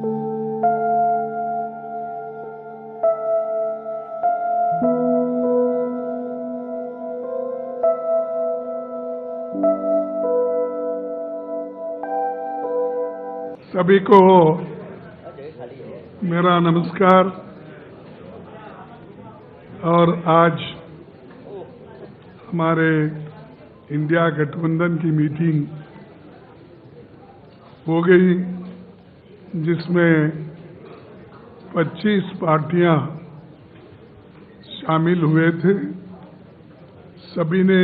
सभी को मेरा नमस्कार। और आज हमारे इंडिया गठबंधन की मीटिंग हो गई, जिसमें 25 पार्टियां शामिल हुए थे। सभी ने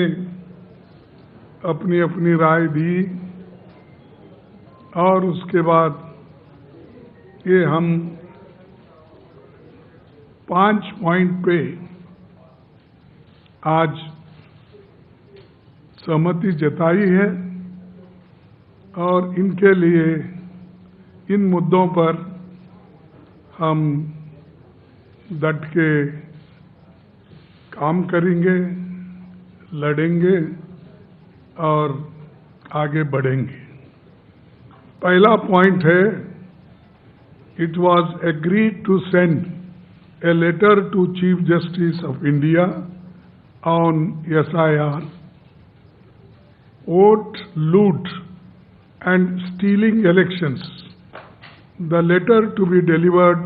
अपनी अपनी राय दी और उसके बाद ये हम 5 पॉइंट पे आज सहमति जताई है और इनके लिए इन मुद्दों पर हम डट के काम करेंगे, लड़ेंगे और आगे बढ़ेंगे। पहला पॉइंट है, it was agreed to send a letter to chief justice of India on SIR, vote लूट and stealing elections. The letter to be delivered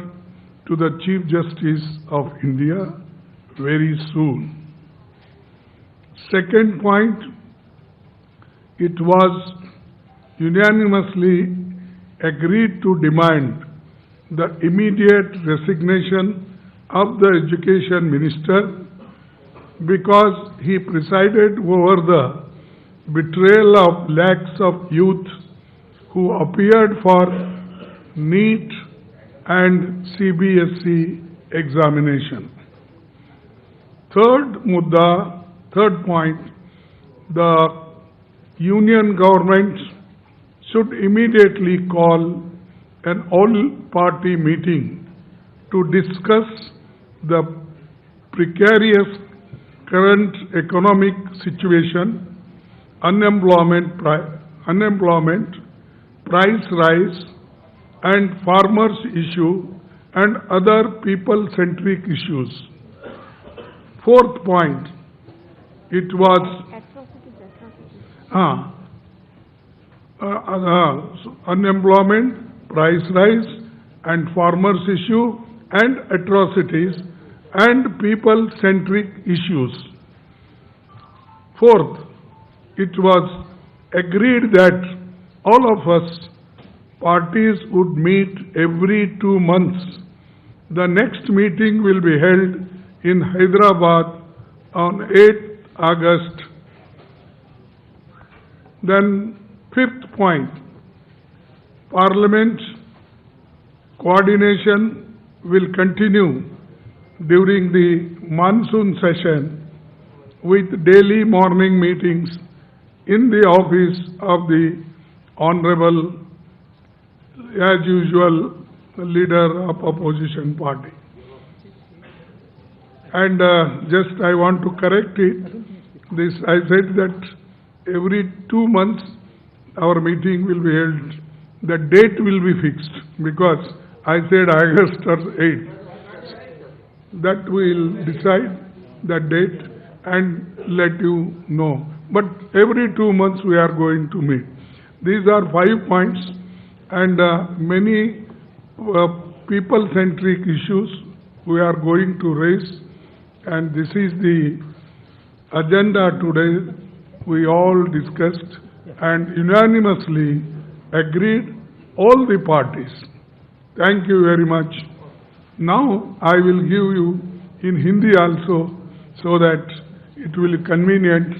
to the Chief Justice of India very soon. Second point, it was unanimously agreed to demand the immediate resignation of the Education Minister because he presided over the betrayal of lakhs of youth who appeared for NEET and CBSE examination. Third point, the union government should immediately call an all-party meeting to discuss the precarious current economic situation, unemployment, price rise, and farmers' issue and other people-centric issues. Fourth point, it was unemployment, price rise, and farmers' issue and atrocities and people-centric issues. Fourth, it was agreed that all of us parties would meet every 2 months. The next meeting will be held in Hyderabad on 8th August. Then fifth point, Parliament coordination will continue during the monsoon session with daily morning meetings in the office of the Honorable, as usual, leader of opposition party. And just I want to correct it. This I said that every 2 months our meeting will be held. The date will be fixed because I said August or 8th. That we will decide the date and let you know. But every 2 months we are going to meet. These are 5 points and many people-centric issues we are going to raise, and this is the agenda today. We all discussed and unanimously agreed, all the parties. Thank you very much. Now I will give you in Hindi also so that it will be convenient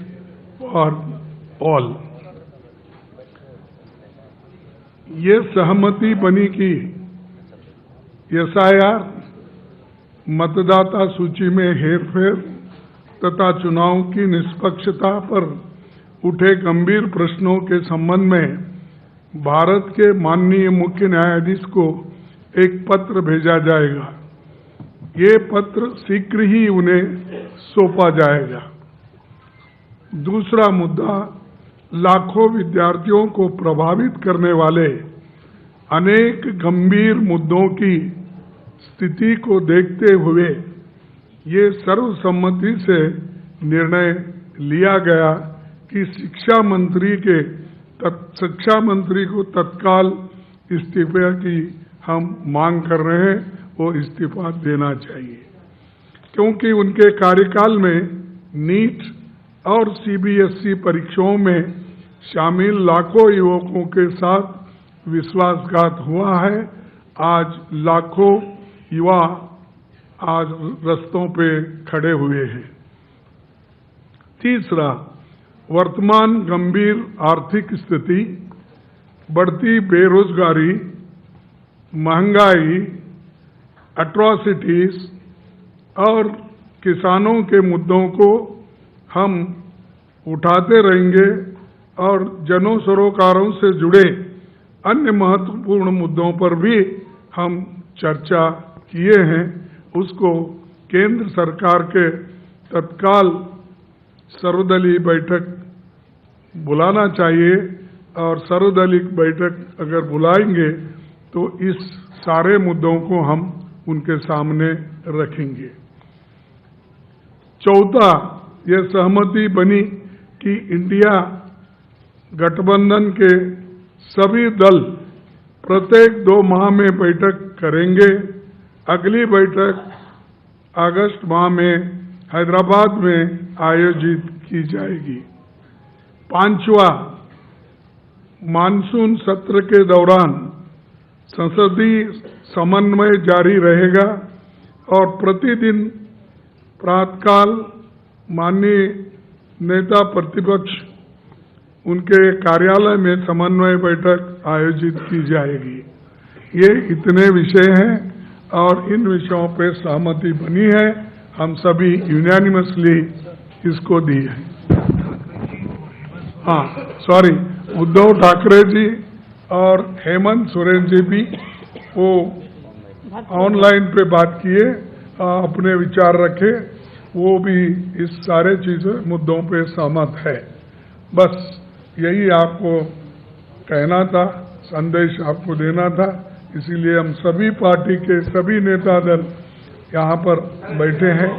for all. ये सहमति बनी कि SIR, मतदाता सूची में हेरफेर तथा चुनाव की निष्पक्षता पर उठे गंभीर प्रश्नों के संबंध में भारत के माननीय मुख्य न्यायाधीश को एक पत्र भेजा जाएगा। ये पत्र शीघ्र ही उन्हें सौंपा जाएगा। दूसरा मुद्दा, लाखों विद्यार्थियों को प्रभावित करने वाले अनेक गंभीर मुद्दों की स्थिति को देखते हुए ये सर्वसम्मति से निर्णय लिया गया कि शिक्षा मंत्री को तत्काल इस्तीफे की हम मांग कर रहे हैं, वो इस्तीफा देना चाहिए, क्योंकि उनके कार्यकाल में नीट और सीबीएसई परीक्षाओं में शामिल लाखों युवकों के साथ विश्वासघात हुआ है। आज लाखों युवा आज रस्तों पे खड़े हुए हैं। तीसरा, वर्तमान गंभीर आर्थिक स्थिति, बढ़ती बेरोजगारी, महंगाई, एट्रॉसिटीज और किसानों के मुद्दों को हम उठाते रहेंगे और जनों सरोकारों से जुड़े अन्य महत्वपूर्ण मुद्दों पर भी हम चर्चा किए हैं। उसको केंद्र सरकार के तत्काल सर्वदलीय बैठक बुलाना चाहिए और सर्वदलीय बैठक अगर बुलाएंगे तो इस सारे मुद्दों को हम उनके सामने रखेंगे। चौथा, यह सहमति बनी कि इंडिया गठबंधन के सभी दल प्रत्येक 2 माह में बैठक करेंगे। अगली बैठक अगस्त माह में हैदराबाद में आयोजित की जाएगी। पांचवा, मानसून सत्र के दौरान संसदीय समन्वय जारी रहेगा और प्रतिदिन प्रातःकाल माननीय नेता प्रतिपक्ष उनके कार्यालय में समन्वय बैठक आयोजित की जाएगी। ये इतने विषय हैं और इन विषयों पे सहमति बनी है, हम सभी यूनानिमसली इसको दी है। हाँ, सॉरी, उद्धव ठाकरे जी और हेमंत सोरेन जी भी वो ऑनलाइन पे बात किए, अपने विचार रखे, वो भी इस सारे चीज़ों मुद्दों पे सहमत है। बस यही आपको कहना था, संदेश आपको देना था, इसीलिए हम सभी पार्टी के सभी नेता दल यहाँ पर बैठे हैं।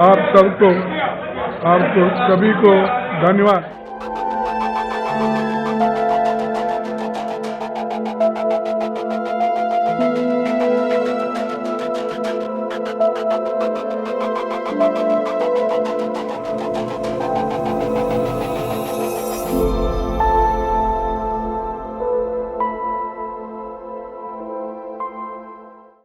आप सभी को धन्यवाद।